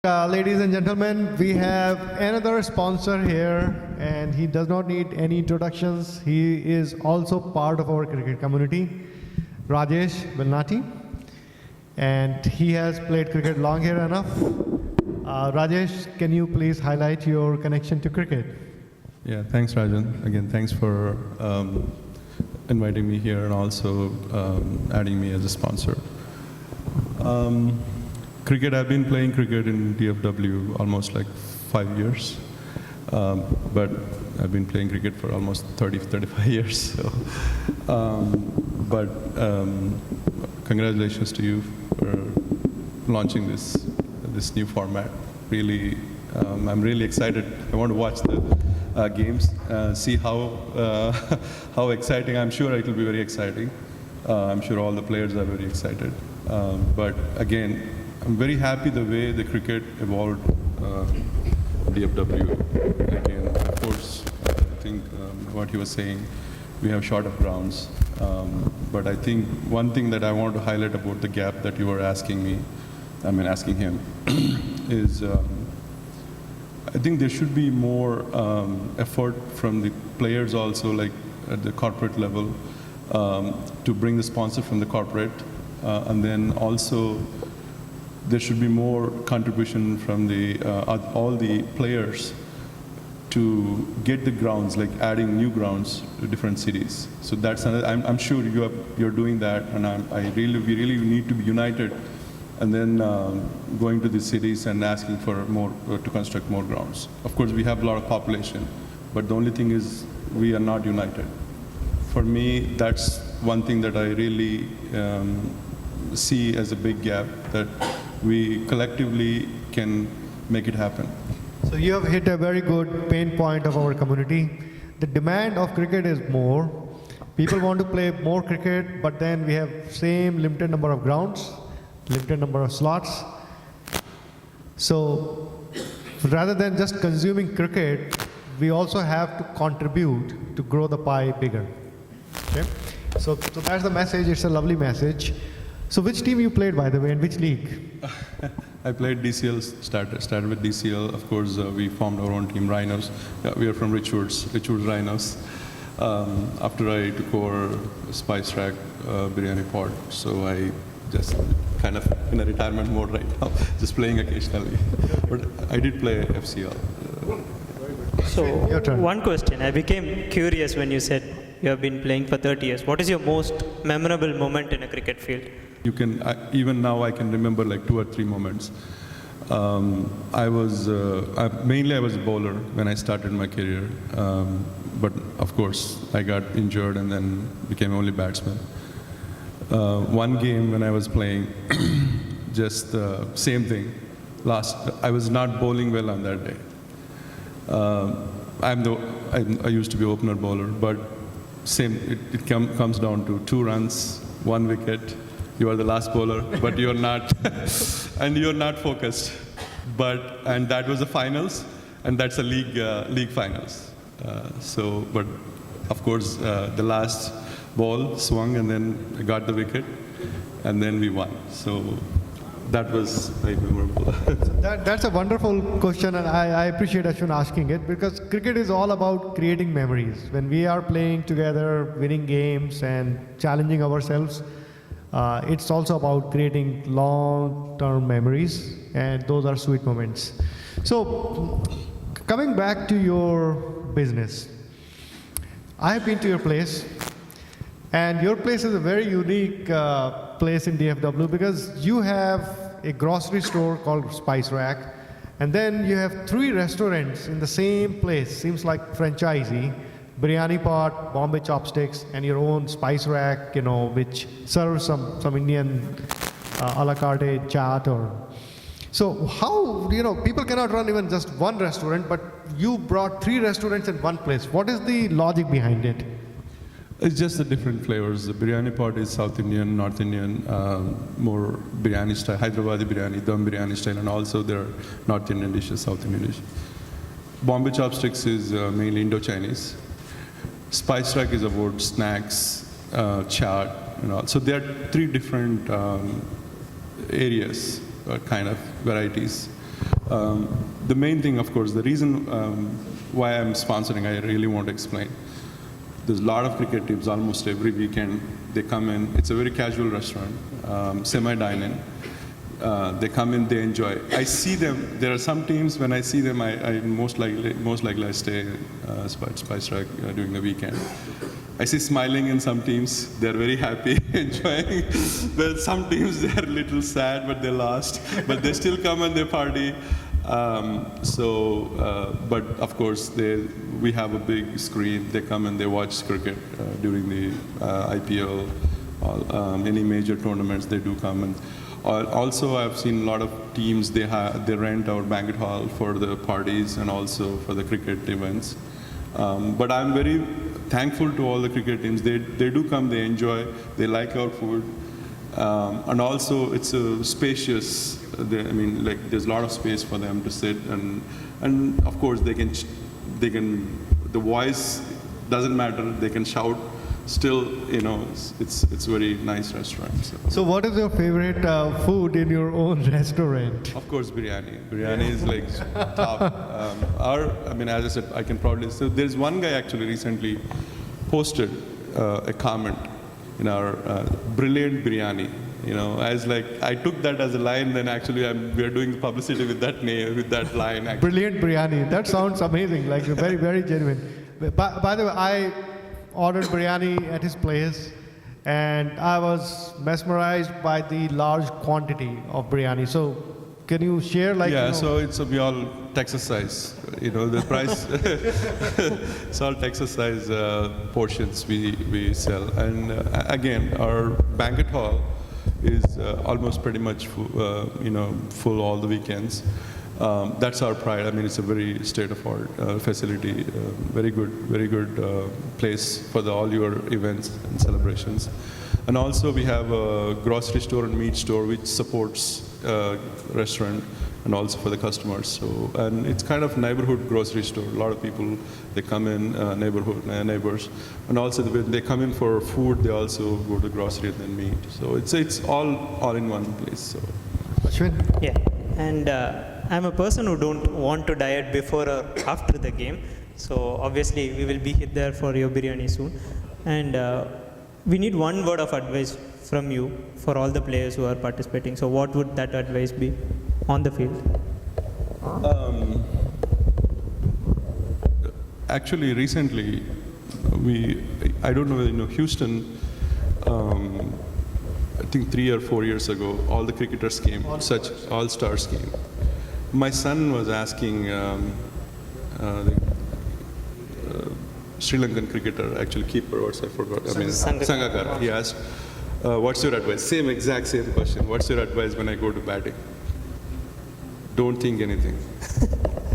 Ladies and gentlemen, we have another sponsor here, and he does not need any introductions. He is also part of our cricket community, Rajesh Belnati, and he has played cricket long here enough. Rajesh, can you please highlight your connection to cricket? Yeah, thanks, Rajan. Again, thanks for inviting me here and also adding me as a sponsor. Cricket, I've been playing cricket in DFW almost like 5 years, but I've been playing cricket for almost 35 years. So, congratulations to you for launching this new format. Really, I'm really excited. I want to watch the games, see how exciting. I'm sure it will be very exciting. I'm sure all the players are very excited. But again, I'm very happy the way the cricket evolved DFW. Again, of course, I think what he was saying, we have shorter grounds. But I think one thing that I want to highlight about the gap that you were asking him, is I think there should be more effort from the players also, like at the corporate level, to bring the sponsor from the corporate. And then also, there should be more contribution from all the players to get the grounds, like adding new grounds to different cities. So that's another, I'm sure you're doing that, and we really need to be united, and then going to the cities and asking for more to construct more grounds. Of course, we have a lot of population, but the only thing is we are not united. For me, that's one thing that I really see as a big gap, that we collectively can make it happen. So you have hit a very good pain point of our community. The demand of cricket is more. People want to play more cricket, but then we have same limited number of grounds, limited number of slots. So rather than just consuming cricket, we also have to contribute to grow the pie bigger. Okay? So that's the message. It's a lovely message. So which team you played, by the way, and which league? I played DCL, started with DCL. Of course, we formed our own team, Rhinos. We are from Richwoods Rhinos. After I took over Spice Rack Biryani Pot, so I just kind of in a retirement mode right now, just playing occasionally. But I did play FCL. So, one question. I became curious when you said you have been playing for 30 years. What is your most memorable moment in a cricket field? You can, even now I can remember like 2 or 3 moments. Mainly I was a bowler when I started my career. But of course, I got injured and then became only batsman. One game when I was playing, just same thing. I was not bowling well on that day. I used to be opener bowler, but it comes down to 2 runs, 1 wicket. You are the last bowler, but you're not, and you're not focused. And that was the finals, and that's a league finals. But of course, the last ball swung, and then I got the wicket, and then we won. So that was very memorable. That's a wonderful question, and I appreciate Ashwin asking it, because cricket is all about creating memories. When we are playing together, winning games and challenging ourselves, it's also about creating long-term memories, and those are sweet moments. So, coming back to your business, I have been to your place, and your place is a very unique place in DFW, because you have a grocery store called Spice Rack, and then you have 3 restaurants in the same place, seems like franchisee. Biryani Pot, Bombay Chopsticks, and your own Spice Rack, which serves some Indian a la carte chaat. So how, people cannot run even just one restaurant, but you brought 3 restaurants in one place. What is the logic behind it? It's just the different flavors. The Biryani Pot is South Indian, North Indian, more biryani style, Hyderabadi biryani, dum biryani style, and also there are North Indian dishes, South Indian dishes. Bombay Chopsticks is mainly Indo-Chinese. Spice Rack is about snacks, chaat, So there are 3 different areas, kind of varieties. The main thing, of course, the reason why I'm sponsoring, I really want to explain. There's a lot of cricket teams almost every weekend. They come in. It's a very casual restaurant, semi-dine-in. They come in, they enjoy. I see them. There are some teams when I see them, I most likely I stay Spice Rack during the weekend. I see smiling in some teams. They're very happy, enjoying. Well, some teams they're a little sad, but they lost. But they still come and they party. But of course, we have a big screen. They come and they watch cricket during the IPL, any major tournaments. They do come and. Also, I've seen a lot of teams. They rent our banquet hall for the parties and also for the cricket events. But I'm very thankful to all the cricket teams. They do come. They enjoy. They like our food. And also, it's a spacious. There's a lot of space for them to sit, and of course, they can. The voice doesn't matter. They can shout. Still, it's a very nice restaurant. So what is your favorite food in your own restaurant? Of course, biryani. Biryani is like top. As I said, I can probably. So there's one guy actually recently posted a comment in our brilliant biryani. I took that as a line. Then actually, we are doing the publicity with that name, with that line. Actually. Brilliant biryani. That sounds amazing. Like very, very genuine. By the way, I ordered biryani at his place, and I was mesmerized by the large quantity of biryani. So, can you share So we all Texas size. The price. It's all Texas size portions we sell, and again, our banquet hall is almost pretty much full all the weekends. That's our pride. It's a very state-of-art facility, very good place for all your events and celebrations. And also we have a grocery store and meat store which supports restaurant and also for the customers. And it's kind of neighborhood grocery store. A lot of people, they come in, neighbors. And also when they come in for food, they also go to grocery and then meat. So it's all in one place. So. Ashwin? Yeah, and I'm a person who don't want to diet before or after the game. So obviously we will be there for your biryani soon. And we need one word of advice from you for all the players who are participating. So what would that advice be on the field? Actually, recently, I don't know whether you know Houston, I think 3 or 4 years ago, all the cricketers came, such all-stars came. My son was asking the Sri Lankan cricketer, actually keeper, I forgot. Sangakkara. He asked, what's your advice? Same question. What's your advice when I go to batting? Don't think anything.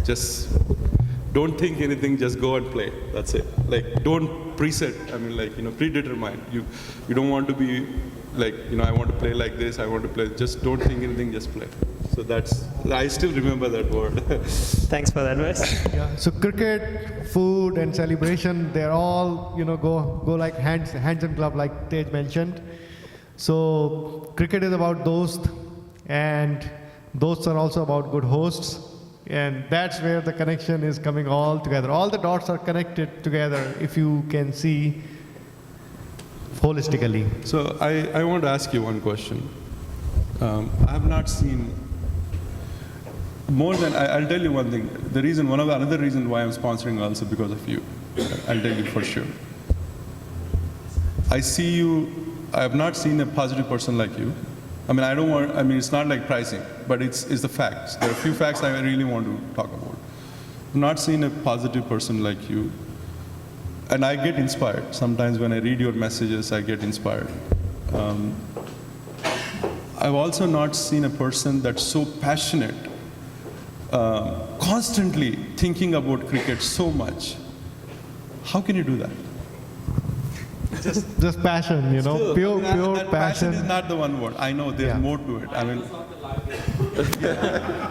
Just don't think anything, just go and play. That's it. Don't preset, predetermine. You don't want to be I want to play like this, I want to play. Just don't think anything, just play. So I still remember that word. Thanks for the advice. Yeah. So cricket, food, and celebration, they're all, go like hands in glove, like Tej mentioned. So cricket is about dost, and dosts are also about good hosts. And that's where the connection is coming all together. All the dots are connected together, if you can see holistically. So I want to ask you one question. I have not seen more than, I'll tell you one thing. Another reason why I'm sponsoring also because of you. I'll tell you for sure. I have not seen a positive person like you. It's not like pricing, but it's the facts. There are a few facts I really want to talk about. I've not seen a positive person like you. And I get inspired. Sometimes when I read your messages, I get inspired. I've also not seen a person that's so passionate, constantly thinking about cricket so much. How can you do that? Just passion, pure that passion. Passion is not the one word. I know there's more to it.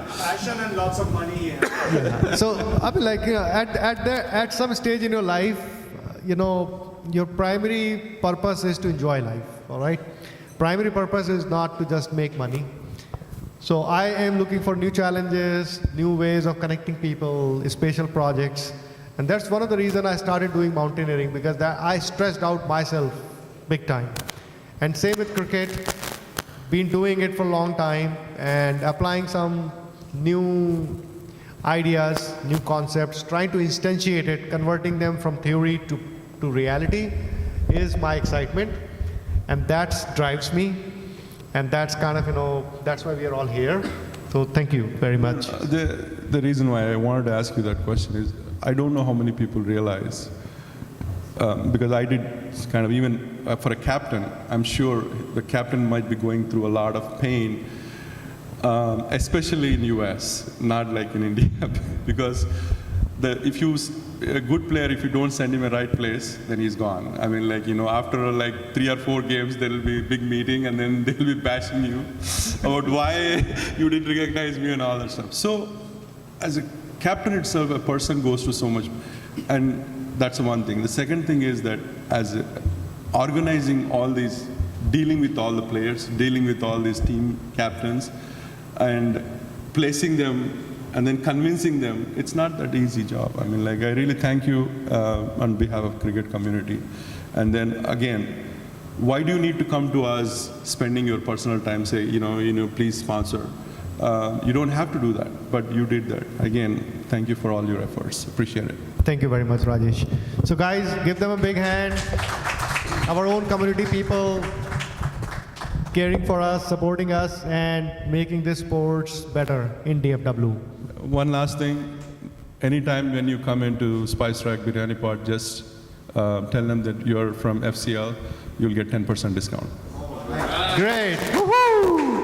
Passion and lots of money. So, at some stage in your life, your primary purpose is to enjoy life, all right? Primary purpose is not to just make money. So I am looking for new challenges, new ways of connecting people, special projects. And that's one of the reasons I started doing mountaineering, because I stressed out myself big time. And same with cricket, been doing it for a long time and applying some new ideas, new concepts, trying to instantiate it, converting them from theory to reality is my excitement. And that drives me. And that's kind of, that's why we are all here. So thank you very much. The reason why I wanted to ask you that question is, I don't know how many people realize, because I did kind of, even for a captain, I'm sure the captain might be going through a lot of pain, especially in US, not like in India, because if you a good player, if you don't send him a right place, then he's gone. I mean, after 3 or 4 games, there will be a big meeting, and then they'll be bashing you about why you didn't recognize me and all that stuff. So, as a captain itself, a person goes through so much, and that's one thing. The second thing is that organizing all these, dealing with all the players, dealing with all these team captains, and placing them and then convincing them, it's not that easy job. I mean, I really thank you on behalf of cricket community. And then again, why do you need to come to us spending your personal time, say, please sponsor? You don't have to do that, but you did that. Again, thank you for all your efforts. Appreciate it. Thank you very much, Rajesh. So guys, give them a big hand. Our own community people caring for us, supporting us, and making this sports better in DFW. One last thing, anytime when you come into Spice Rack Biryani Pot, just tell them that you're from FCL, you'll get 10% discount. Great. Woohoo!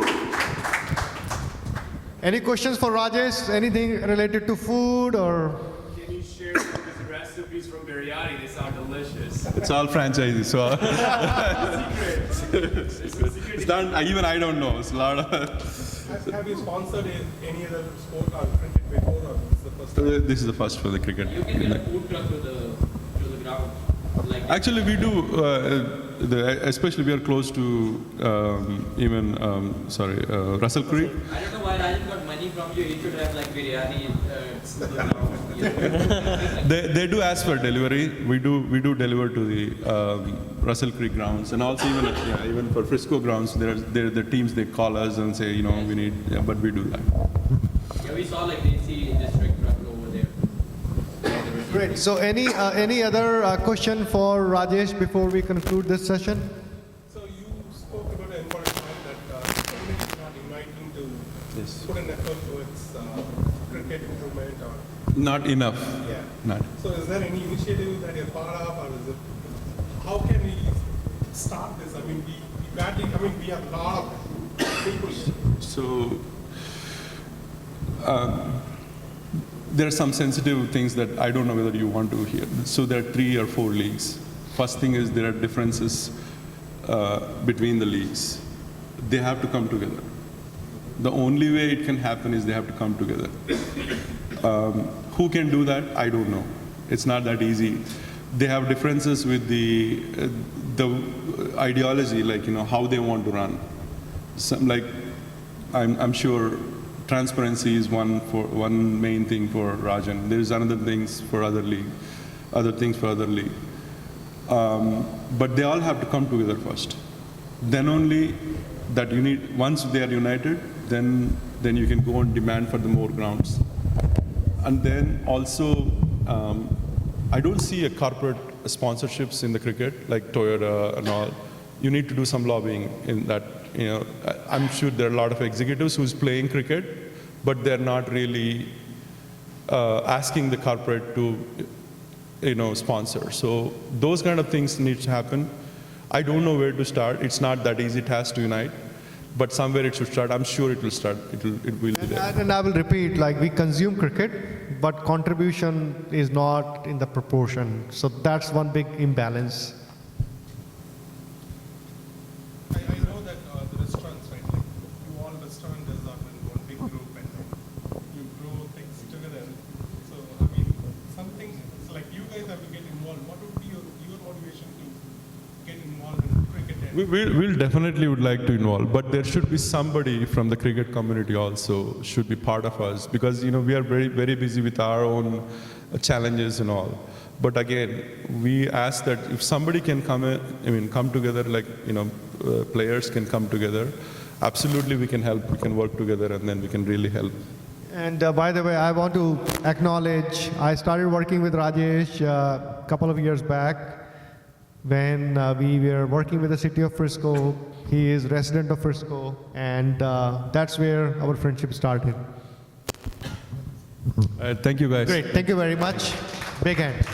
Any questions for Rajesh? Anything related to food or? Can you share some of the recipes from biryani? They sound delicious. It's all franchisee, so it's not, even I don't know. It's a lot of. Have you sponsored any other sport or cricket before, or this is the first time? This is the first for the cricket. You can get a food truck to the ground. Actually, we do. Especially, we are close to Russell Creek. I don't know why Rajan got money from you. He should have biryani to the ground. They do ask for delivery. We do deliver to the Russell Creek grounds, and also even for Frisco grounds. There are the teams, they call us and say, we need. Yeah, but we do that. Yeah, we saw DC district truck over there. Great. So any other question for Rajesh before we conclude this session? So you spoke about an important point that government is not inviting to put an effort towards cricket improvement or Not enough. yeah. Not. So is there any initiative that you're part of, or is it? How can we start this? I mean, we have a lot of people. So there are some sensitive things that I don't know whether you want to hear. So there are 3 or 4 leagues. First thing is there are differences between the leagues. They have to come together. The only way it can happen is they have to come together. Who can do that? I don't know. It's not that easy. They have differences with the ideology, how they want to run. I'm sure transparency is one main thing for Rajan. There's other things for other league. But they all have to come together first. Then only that once they are united, then you can go and demand for the more grounds. And then also, I don't see a corporate sponsorships in the cricket, like Toyota and all. You need to do some lobbying in that. I'm sure there are a lot of executives who's playing cricket, but they're not really asking the corporate to, sponsor. So those kind of things need to happen. I don't know where to start. It's not that easy task to unite, but somewhere it should start. I'm sure it will start. It will be there. And I will repeat, we consume cricket, but contribution is not in the proportion. So that's one big imbalance. I know that the restaurants, right? You all restaurants are in one big group, and you grow things together. So something you guys have to get involved. What would be your motivation to get involved in cricket? We'll definitely would like to involve, but there should be somebody from the cricket community also should be part of us, because we are very, very busy with our own challenges and all. But again, we ask that if somebody can come together, like players can come together. Absolutely, we can help. We can work together, and then we can really help. And by the way, I want to acknowledge, I started working with Rajesh a couple of years back when we were working with the city of Frisco. He is resident of Frisco, and that's where our friendship started. Thank you, guys. Great, thank you very much. Big hand.